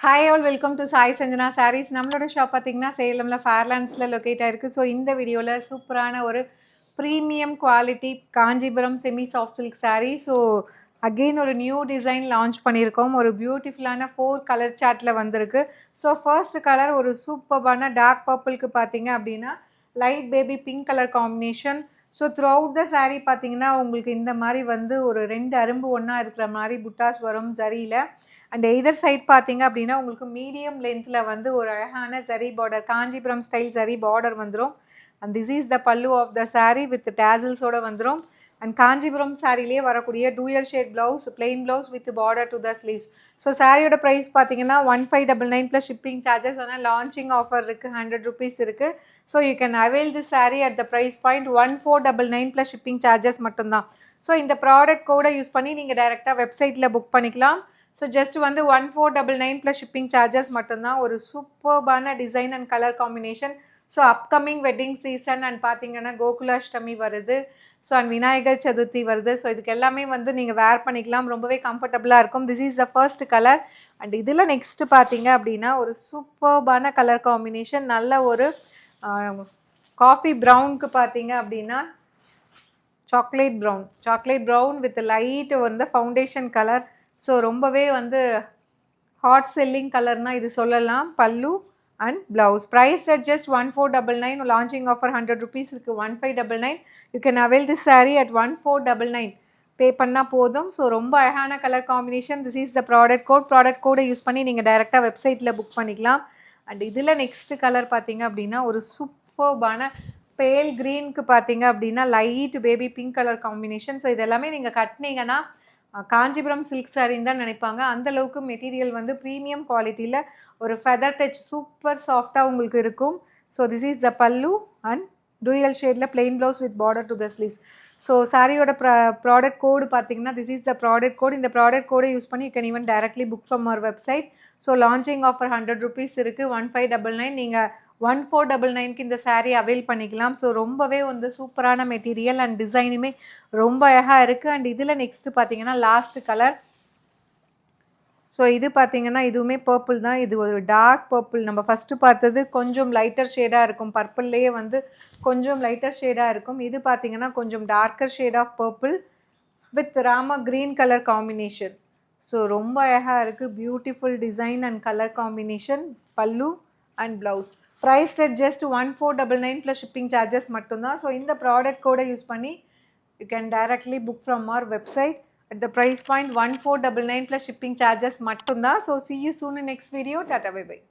Hi all welcome to Sai Sanjana Sarees. நம்மளோட shop பார்த்தீங்கன்னா சேலமில் ஃபேர்லாண்ட்ஸில் locate ஆகிருக்கு. ஸோ இந்த வீடியோவில் சூப்பரான ஒரு premium quality Kanchipuram semi soft silk sari. So again ஒரு நியூ டிசைன் லான்ச் பண்ணியிருக்கோம். ஒரு பியூட்டிஃபுல்லான 4 கலர் சார்ட்டில் வந்திருக்கு. ஸோ ஃபர்ஸ்ட் கலர் ஒரு சூப்பரான டார்க் பர்பிளுக்கு பார்த்தீங்க அப்படின்னா light baby pink colour combination. So through out the sari பார்த்தீங்கன்னா உங்களுக்கு இந்த மாதிரி வந்து ஒரு 2 அரும்பு ஒன்றா இருக்கிற மாதிரி புட்டாஸ் வரும் ஜரியில். அண்ட் எய்தர் சைட் பார்த்தீங்க அப்படின்னா உங்களுக்கு மீடியம் லென்த்தில் வந்து ஒரு அழகான zari border, Kanchipuram style zari border வந்துடும். And this is the pallu of the saree with டேசல்ஸோடு வந்துடும். அண்ட் காஞ்சிபுரம் சாரிலேயே வரக்கூடிய dual shade blouse, plain blouse with border to the sleeves. So சாரியோட ப்ரைஸ் பார்த்தீங்கன்னா 1599 ப்ளஸ் ஷிப்பிங் சார்ஜஸ். ஆனால் லான்ச்சிங் ஆஃபர் இருக்குது, 100 rupees இருக்குது. So you can avail the saree at the price point 1499 plus shipping charges மட்டும்தான். So இந்த product கோடை use பண்ணி நீங்கள் டைரெக்டாக வெப்சைட்டில் புக் பண்ணிக்கலாம். ஸோ ஜஸ்ட் வந்து 1499 ப்ளஸ் ஷிப்பிங் சார்ஜஸ் மட்டும்தான். ஒரு சூப்பர்பான design and colour combination. So upcoming wedding season and பார்த்தீங்கன்னா கோகுலாஷ்டமி வருது. ஸோ அண்ட் விநாயகர் சதுர்த்தி வருது. ஸோ இதுக்கு எல்லாமே வந்து நீங்கள் வேர் பண்ணிக்கலாம், ரொம்பவே கம்ஃபர்டபுளாக இருக்கும். This is the first colour. And இதில் நெக்ஸ்ட்டு பார்த்தீங்க அப்படின்னா ஒரு சூப்பர்பான கலர் காம்பினேஷன். நல்ல ஒரு காஃபி ப்ரௌனுக்கு பார்த்தீங்க அப்படின்னா சாக்லேட் ப்ரௌன் வித் லைட் வந்து ஃபவுண்டேஷன் கலர். ஸோ ரொம்பவே வந்து ஹாட் செல்லிங் கலர்னால் இது சொல்லலாம். Pallu and blouse price at just 1499. Launching offer 100 rupees இருக்குது, 1599. You can avail this saree at 1499 pay பண்ணால் போதும். ஸோ ரொம்ப அழகான colour combination. This is the product கோடை யூஸ் பண்ணி நீங்கள் டைரெக்டாக வெப்சைட்டில் புக் பண்ணிக்கலாம். அண்ட் இதில் நெக்ஸ்ட் கலர் பார்த்தீங்க அப்படின்னா ஒரு சூப்பர்பான பேல் க்ரீனுக்கு பார்த்தீங்க அப்படின்னா light baby pink colour combination. So இதெல்லாமே நீங்கள் கட்டினீங்கன்னா காஞ்சிபுரம் சில்க் சாரின்னு தான் நினைப்பாங்க. அந்தளவுக்கு மெட்டீரியல் வந்து ப்ரீமியம் குவாலிட்டியில் ஒரு ஃபெதர் டச் சூப்பர் சாஃப்டாக உங்களுக்கு இருக்கும். So this is the pallu and dual ஷேடில் plain blouse with border to the sleeves. So சாரியோட ப்ராடக்ட் கோடு பார்த்தீங்கன்னா this is the product code. இந்த ப்ராடக்ட் கோடை யூஸ் பண்ணி you can even directly book from our website. So launching offer 100 rupees இருக்குது, 1599. நீங்கள் 1499க்கு இந்த sari avail பண்ணிக்கலாம். ஸோ ரொம்பவே வந்து சூப்பரான மெட்டீரியல் அண்ட் டிசைனுமே ரொம்ப அழகாக இருக்குது. அண்ட் இதில் நெக்ஸ்ட்டு பார்த்தீங்கன்னா லாஸ்ட் கலர். ஸோ இது பார்த்தீங்கன்னா இதுவுமே பர்பிள் தான். இது ஒரு டார்க் பர்பிள். நம்ம ஃபஸ்ட்டு பார்த்தது கொஞ்சம் லைட்டர் ஷேடாக இருக்கும், பர்பிள்லேயே வந்து கொஞ்சம் லைட்டர் ஷேடாக இருக்கும். இது பார்த்தீங்கன்னா கொஞ்சம் darker shade of purple with ராம க்ரீன் கலர் காம்பினேஷன். ஸோ ரொம்ப அழகாக இருக்குது, beautiful design and colour combination. Pallu and blouse price at just 1499 plus shipping charges மட்டும்தான். ஸோ இந்த ப்ராடக்ட் கோடை யூஸ் பண்ணி you can directly book from our website at the price point 1499 plus shipping charges mattumda. So see you soon in next video. Tata, bye bye.